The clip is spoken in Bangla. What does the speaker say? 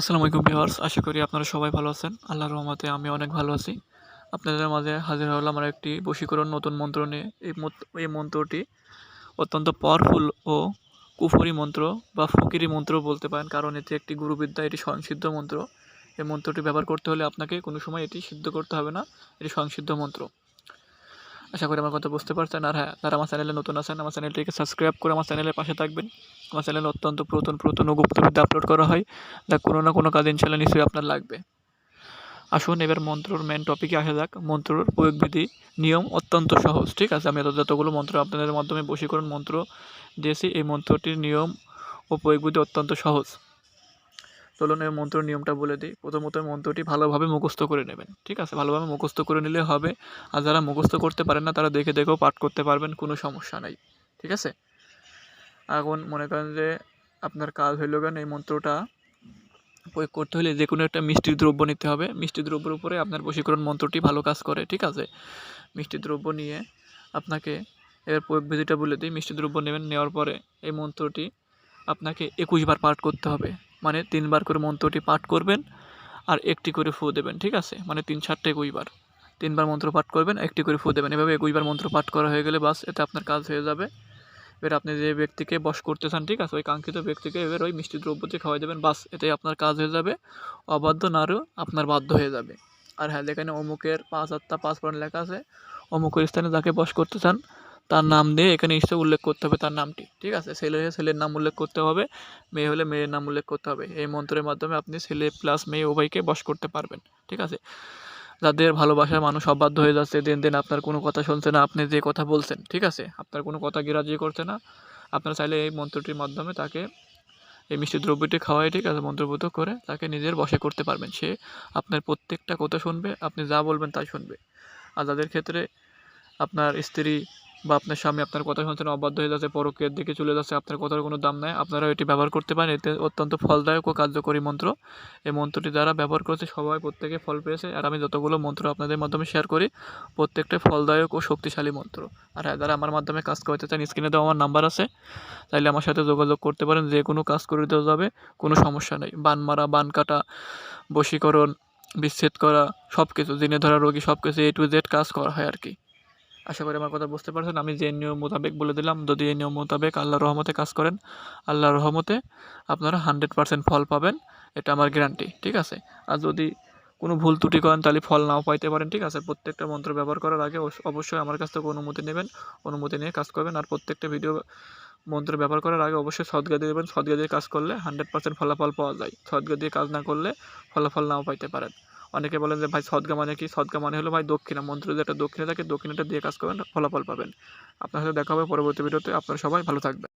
আসসালামু আলাইকুম ভিউয়ার্স, আশা করি আপনারা সবাই ভালো আছেন। আল্লাহর রহমতে আমি অনেক ভালো আছি। আপনাদের মাঝে হাজির হলাম আমার একটি বশীকরণ নতুন মন্ত্র নিয়ে। এই মন্ত্রটি অত্যন্ত পাওয়ারফুল ও কুফরি মন্ত্র বা ফকিরি মন্ত্র বলতে পারেন, কারণ এটি একটি গুরুবিদ্যা, এটি স্বয়ংসিদ্ধ মন্ত্র। এই মন্ত্রটি ব্যবহার করতে হলে আপনাকে কোনো সময় এটি সিদ্ধ করতে হবে না, এটি স্বয়ংসিদ্ধ মন্ত্র। আশা করি আমার কথা বুঝতে পারছেন। আর হ্যাঁ, যারা আমার চ্যানেলে নতুন আছেন, আমার চ্যানেলটিকে সাবস্ক্রাইব করে আমার চ্যানেলের পাশে থাকবেন। আমার চ্যানেলে অত্যন্ত পুরাতন ও গুপ্তবিদ্যা আপলোড করা হয়, যা কোনো না কোনো কাজে ইনশাল্লাহ নিশ্চয়ই আপনার লাগবে। আসুন এবার মন্ত্রর মেন টপিকে আসা যাক। মন্ত্রর প্রয়োগবিধি নিয়ম অত্যন্ত সহজ। ঠিক আছে, আমি যতগুলো মন্ত্র আপনাদের মাধ্যমে বশীকরণ মন্ত্র দিয়েছি, এই মন্ত্রটির নিয়ম ও প্রয়োগবিধি অত্যন্ত সহজ। চলুন এই মন্ত্রের নিয়মটা বলে দিই। প্রথমত মন্ত্রটি ভালোভাবে মুখস্থ করে নেবেন। ঠিক আছে, ভালোভাবে মুখস্থ করে নিলে হবে। আর যারা মুখস্থ করতে পারেন না, তারা দেখে দেখেও পাঠ করতে পারবেন, কোনো সমস্যা নাই। ঠিক আছে, এখন মনে করেন যে আপনার কাজ হইল কেন, এই মন্ত্রটা প্রয়োগ করতে হলে যে কোনো একটা মিষ্টি দ্রব্য নিতে হবে। মিষ্টি দ্রব্যের উপরে আপনার বশীকরণ মন্ত্রটি ভালো কাজ করে। ঠিক আছে, মিষ্টি দ্রব্য নিয়ে আপনাকে এর প্রয়োগ বিধিটা বলে দিই। মিষ্টি দ্রব্য নেবেন, নেওয়ার পরে এই মন্ত্রটি আপনাকে 21 বার পাঠ করতে হবে। মানে 3 বার করে মন্ত্রটি পাঠ করবেন আর একটি করে ফু দেবেন। ঠিক আছে, মানে 3 7 21 বার, 3 বার মন্ত্র পাঠ করবেন, একটি করে ফু দেবেন। এভাবে 21 বার মন্ত্র পাঠ করা হয়ে গেলে বাস, এতে আপনার কাজ হয়ে যাবে। এবার আপনি যে ব্যক্তিকে বশ করতে চান, ঠিক আছে, ওই কাঙ্ক্ষিত ব্যক্তিকে এবার ওই মিষ্টি দ্রব্যটি খাওয়াই দেবেন। বাস, এতেই আপনার কাজ হয়ে যাবে। অবাধ্য নারও আপনার বাধ্য হয়ে যাবে। আর হ্যাঁ, যেখানে অমুকের 5 আত্মা 5 প্রাণ লেখা আছে, অমুকের স্থানে যাকে বশ করতে চান তার নাম দিয়ে এখানে নিশ্চয় উল্লেখ করতে হবে তার নামটি। ঠিক আছে, ছেলে হলে ছেলের নাম উল্লেখ করতে হবে, মেয়ে হলে মেয়ের নাম উল্লেখ করতে হবে। এই মন্ত্রের মাধ্যমে আপনি ছেলে প্লাস মেয়ে উভয়কে বশ করতে পারবেন। ঠিক আছে, যাদের ভালোবাসার মানুষ অবাধ্য হয়ে যাচ্ছে, দিন দিন আপনার কোনো কথা শুনছে না, আপনি যে কথা বলছেন, ঠিক আছে, আপনার কোনো কথা গ্রাহ্য করছে না, আপনারা চাইলে এই মন্ত্রটির মাধ্যমে তাকে এই মিষ্টি দ্রব্যটি খাওয়াই, ঠিক আছে, মন্ত্রপুত করে তাকে নিজের বশে করতে পারবেন। সে আপনার প্রত্যেকটা কথা শুনবে, আপনি যা বলবেন তাই শুনবে। আর যাদের ক্ষেত্রে আপনার স্ত্রী বা আপনার স্বামী আপনার কথা শুনছেন, অবাধ্য হয়ে যাচ্ছে, পরকীয়ার দিকে চলে যাচ্ছে, আপনার কথার কোনো দাম নাই, আপনারা এটি ব্যবহার করতে পারেন। এতে অত্যন্ত ফলদায়ক ও কার্যকরী মন্ত্র। এই মন্ত্রটি যারা ব্যবহার করেছে সবাই প্রত্যেকে ফল পেয়েছে। আর আমি যতগুলো মন্ত্র আপনাদের মাধ্যমে শেয়ার করি, প্রত্যেকটাই ফলদায়ক ও শক্তিশালী মন্ত্র। আর হ্যাঁ, যারা আমার মাধ্যমে কাজ করতে চান, স্ক্রিনে দেওয়া আমার নাম্বার আছে, চাইলে আমার সাথে যোগাযোগ করতে পারেন। যে কোনো কাজ করে দেওয়া যাবে, কোনো সমস্যা নেই। বান মারা, বান কাটা, বশীকরণ, বিচ্ছেদ করা, সব কিছু, জিনে ধরা রোগী, সব কিছু A to Z কাজ করা হয় আর কি। আশা করি আমার কথা বুঝতে পারছেন। আমি যে নিয়ম মোতাবেক বলে দিলাম, যদি এই নিয়ম মোতাবেক আল্লাহর রহমতে কাজ করেন, আল্লাহর রহমতে আপনারা 100% ফল পাবেন, এটা আমার গ্যারান্টি। ঠিক আছে, আর যদি কোনো ভুল ত্রুটি করেন তাহলে ফল নাও পাইতে পারেন। ঠিক আছে, প্রত্যেকটা মন্ত্র ব্যবহার করার আগে অবশ্যই আমার কাছ থেকে অনুমতি নেবেন, অনুমতি নিয়ে কাজ করবেন। আর প্রত্যেকটা ভিডিও মন্ত্র ব্যবহার করার আগে অবশ্যই সদগা দিয়ে দেবেন। সদগা দিয়ে কাজ করলে 100% ফলাফল পাওয়া যায়। সদগা দিয়ে কাজ না করলে ফলাফল নাও পাইতে পারেন। অনেকে বলেন যে ভাই সদগা মানে কি? সদগা মানে হলো ভাই দক্ষিণা, মন্ত্র যে একটা দক্ষিণা থাকে, দক্ষিণাটা দিয়ে কাজ করবেন, ফলাফল পাবেন। আপনার সাথে দেখা হবে পরবর্তী ভিডিওতে। আপনারা সবাই ভালো থাকবেন।